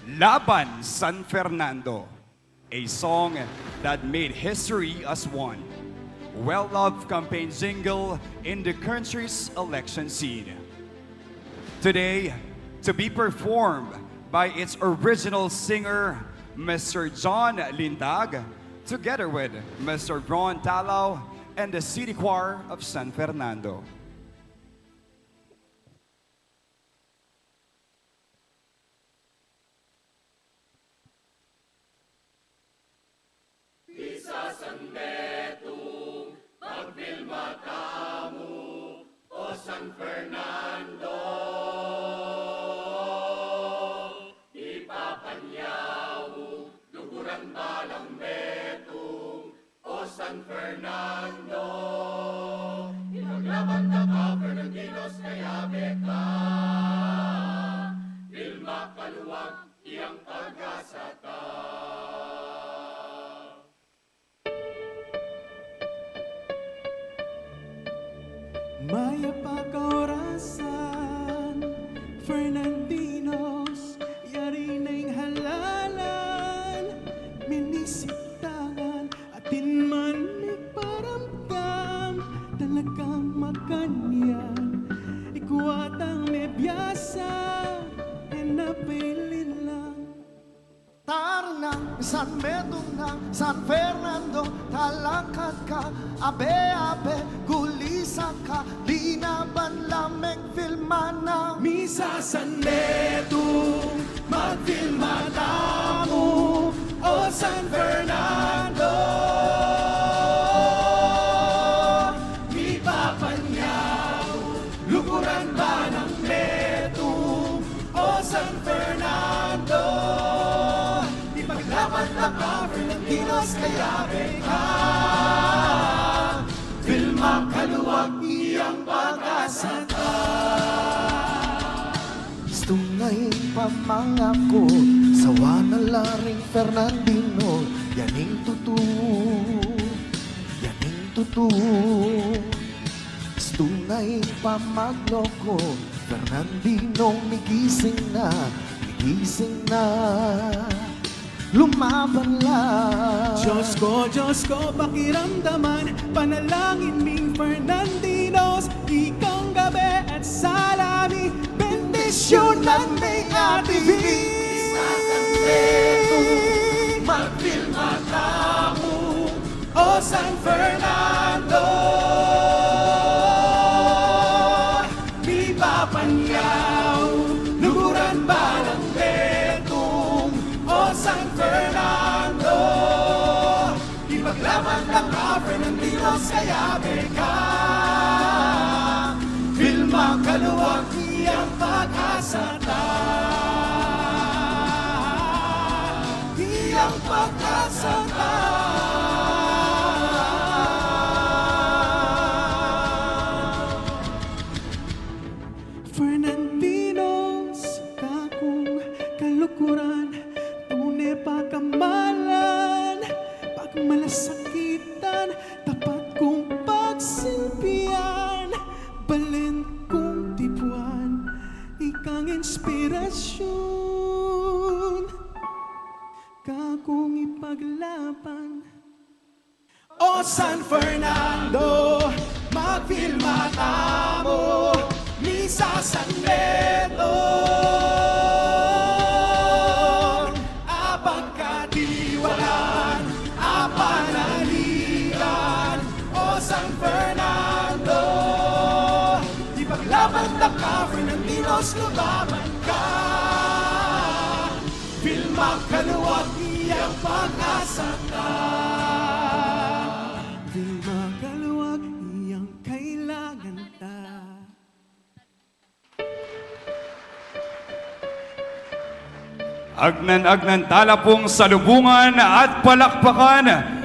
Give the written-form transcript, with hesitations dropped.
Laban San Fernando, a song that made history as one. Well-loved campaign jingle in the country's election scene. Today, to be performed by its original singer, Mr. John Lindag, together with Mr. Ron Talao and the City Choir of San Fernando. Maya pakaorasan, Fernandinos, yari na'y halalan, minisitahan, atin man may paramdam, talagang makanyan, ikuwatang may biyasa, napilin lang. Tarnang, San Medong ng San Fernando, talakad ka, abe-abe, gulisan ka, linaban lameng filmana. Misa San Medong, magfilma tamo, o San Fernando. Di papanyaw, lukuran ba ng Medong, o San Fernando. Ipaglaban ng Fernandinos kaya beka, filma kaluwag iyang pag-asata. Gusto ngayon pamangako, sawa na laring Fernandino, yaning totoo, yaning totoo. Gusto ngayon pamagloko, Fernandino, migising na, migising na. Lumaban lang. Diyos ko, pakiramdaman, panalangin ming Fernandinos, ikang gabi at salami, bendisyon ng may ating magfilma tamo, o San Fernando. Di papanyaw, luguran ba ng Betong, o San Fernando. Ipaglaban ng Fernandinos kaya beka, filma kaluwag iyang pag-asata. Iyang pag-asata. Fernandinos, kakong kalukuran, tunay pagkamalan, pagmalasakitan, tapat kong pagsilbihan, balin kong tipuan, ikang inspirasyon, kakong ipaglaban. O San Fernando, magfilma tamo, Misa San Medong, apagkatiwalaan, apanaligan, o San Fernando. Ipaglaban ka, Fernandinos, lumaban ka, filma kaluwag iyang pag-asata. Filma kaluwag iyang kailangan ta. Agnan-agnan talapong salubungan at palakpakan